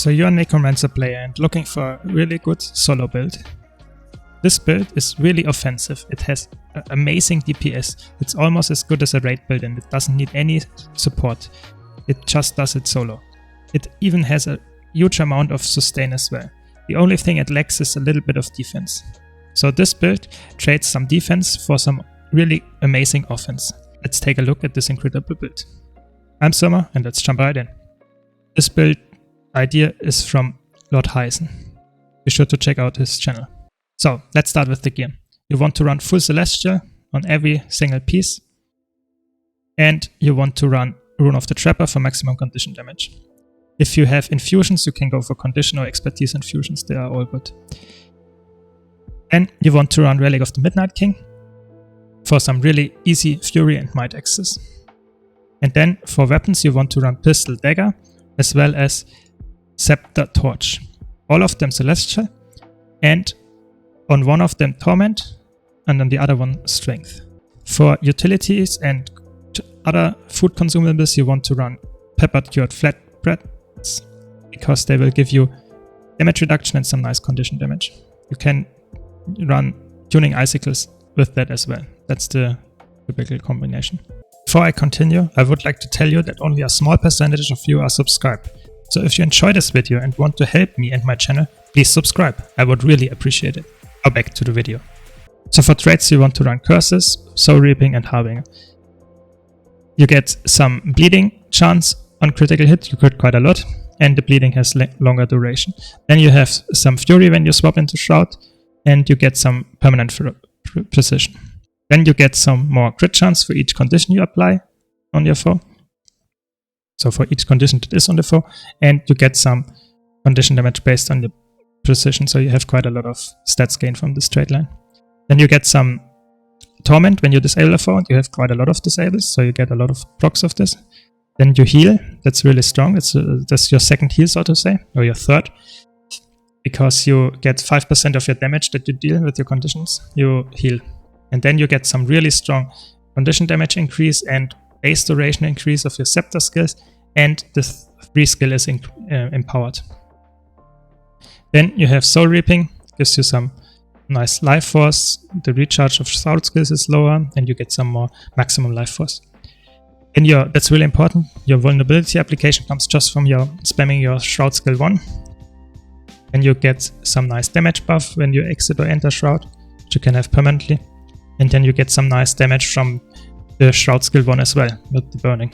So you're a Necromancer player and looking for a really good solo build. This build is really offensive. It has amazing DPS. It's almost as good as a raid build and it doesn't need any support. It just does it solo. It even has a huge amount of sustain as well. The only thing it lacks is a little bit of defense. So this build trades some defense for some really amazing offense. Let's take a look at this incredible build. I'm Summer and let's jump right in. This build idea is from Lord Heisen. Be sure to check out his channel. So let's start with the gear. You want to run full Celestial on every single piece. And you want to run Rune of the Trapper for maximum condition damage. If you have infusions, you can go for condition or expertise infusions, they are all good. Then you want to run Relic of the Midnight King for some really easy Fury and Might axes. And then for weapons you want to run Pistol Dagger as well as Scepter Torch. All of them Celestial, and on one of them Torment and on the other one Strength. For utilities and other food consumables you want to run Peppered Cured Flatbreads because they will give you damage reduction and some nice condition damage. You can run Tuning Icicles with that as well. That's the typical combination. Before I continue, I would like to tell you that only a small percentage of you are subscribed. So if you enjoy this video and want to help me and my channel, please subscribe. I would really appreciate it. Now back to the video. So for trades you want to run Curses, Soul Reaping and Harbinger. You get some bleeding chance on critical hit, you crit quite a lot, and the bleeding has longer duration. Then you have some Fury when you swap into Shroud, and you get some permanent precision. Then you get some more crit chance for each condition you apply on your foe. So for each condition that is on the foe, and you get some condition damage based on the precision, so you have quite a lot of stats gain from this trade line. Then you get some Torment when you disable a foe, and you have quite a lot of disables, so you get a lot of procs of this. Then you heal, that's really strong, that's your second heal, so to say, or your third, because you get 5% of your damage that you deal with your conditions, you heal. And then you get some really strong condition damage increase and base duration increase of your Scepter skills, and the 3 skill is empowered. Then you have Soul Reaping, gives you some nice life force, the recharge of Shroud skills is lower, and you get some more maximum life force. That's really important, your vulnerability application comes just from your spamming your Shroud skill 1. And you get some nice damage buff when you exit or enter Shroud, which you can have permanently. And then you get some nice damage from the Shroud skill 1 as well, with the burning.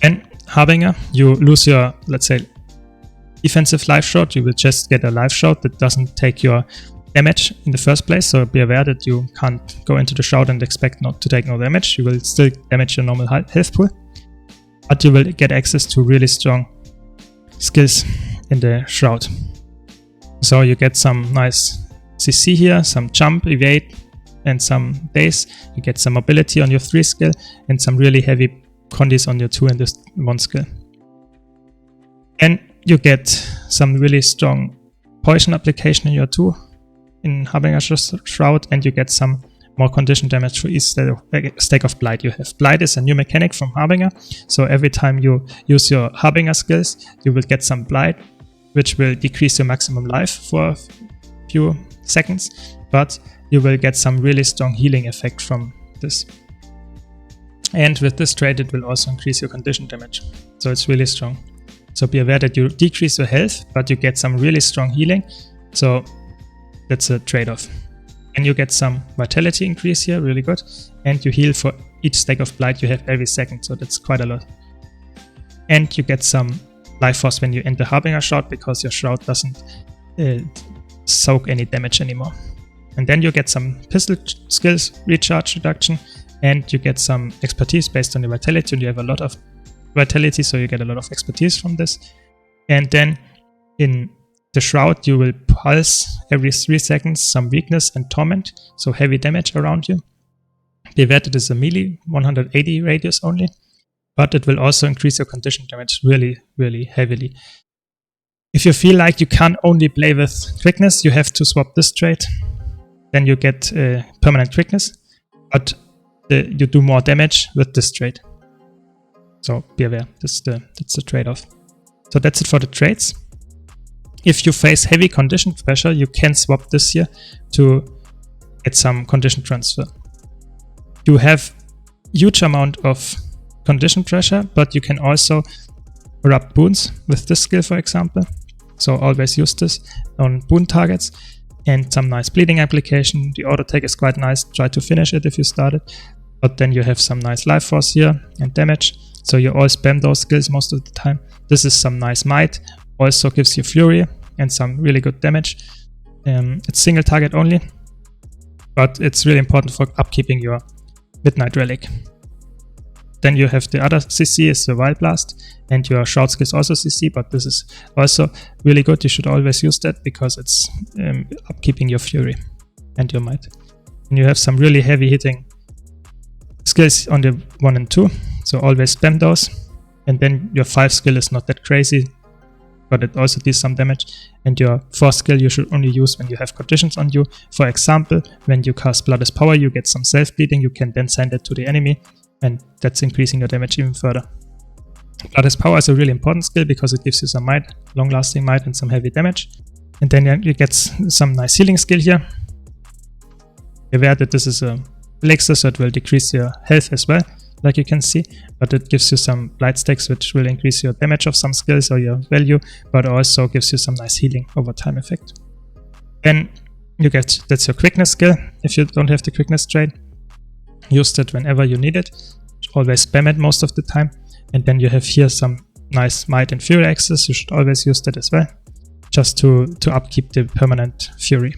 Then Harbinger, you lose your, let's say, defensive life shot, you will just get a life shot that doesn't take your damage in the first place, so be aware that you can't go into the Shroud and expect not to take no damage. You will still damage your normal health pool, but you will get access to really strong skills in the Shroud. So you get some nice CC here, some jump, evade, and some daze. You get some mobility on your 3 skill, and some really heavy condis on your 2 and this 1 skill. And you get some really strong poison application in your 2 in Harbinger Shroud, and you get some more condition damage for each stack of Blight you have. Blight is a new mechanic from Harbinger, so every time you use your Harbinger skills, you will get some Blight, which will decrease your maximum life for a few seconds, but you will get some really strong healing effect from this. And with this trade it will also increase your condition damage, so it's really strong. So be aware that you decrease your health, but you get some really strong healing, so that's a trade-off. And you get some vitality increase here, really good, and you heal for each stack of Blight you have every second, so that's quite a lot. And you get some life force when you enter Harbinger Shroud, because your Shroud doesn't soak any damage anymore. And then you get some pistol skills recharge reduction, and you get some expertise based on your vitality, and you have a lot of vitality, so you get a lot of expertise from this. And then in the Shroud you will pulse every 3 seconds some weakness and torment, so heavy damage around you. Be aware it is a melee 180 radius only, but it will also increase your condition damage really, really heavily. If you feel like you can only play with quickness, you have to swap this trait. Then you get permanent quickness, but you do more damage with this trait. So be aware, that's the trade-off. So that's it for the traits. If you face heavy condition pressure, you can swap this here to get some condition transfer. You have huge amount of condition pressure, but you can also rub boons with this skill, for example. So always use this on boon targets, and some nice bleeding application. The auto take is quite nice. Try to finish it if you start it. But then you have some nice life force here and damage. So you all spam those skills most of the time. This is some nice might. Also gives you fury and some really good damage. It's single target only, but it's really important for upkeeping your Midnight Relic. Then you have the other CC is the Wild Blast, and your short skill is also CC, but this is also really good. You should always use that because it's upkeeping your fury and your might. And you have some really heavy hitting skills on the 1 and 2, so always spam those. And then your 5 skill is not that crazy, but it also does some damage. And your 4 skill you should only use when you have conditions on you. For example, when you cast Blood is Power, you get some self-bleeding, you can then send it to the enemy, and that's increasing your damage even further. Blood is Power is a really important skill because it gives you some might, long-lasting might, and some heavy damage. And then you get some nice healing skill here. Aware that this is a elixir, so it will decrease your health as well, like you can see, but it gives you some blight stacks which will increase your damage of some skills or your value, but also gives you some nice healing over time effect. Then you get, that's your quickness skill. If you don't have the quickness trait, use it whenever you need it. Always spam it most of the time. And then you have here some nice might and fury access. You should always use that as well, just to upkeep the permanent fury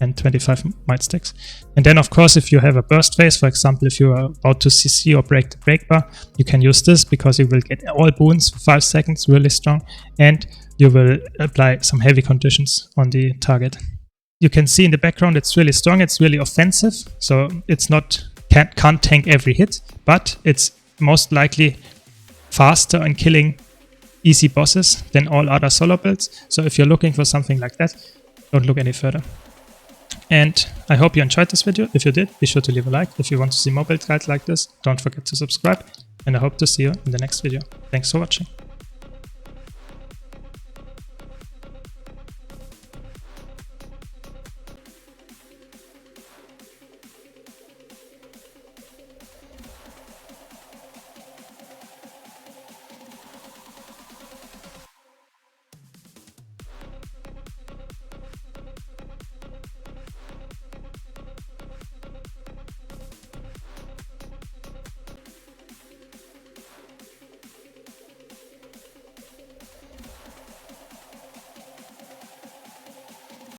and 25 might stacks. And then of course, if you have a burst phase, for example, if you are about to CC or break the break bar, you can use this because you will get all boons for 5 seconds, really strong, and you will apply some heavy conditions on the target. You can see in the background it's really strong, it's really offensive, so it's not can't tank every hit, but it's most likely faster in killing easy bosses than all other solo builds. So if you're looking for something like that, don't look any further. And I hope you enjoyed this video. If you did, be sure to leave a like. If you want to see more build guides like this, don't forget to subscribe. And I hope to see you in the next video. Thanks for watching.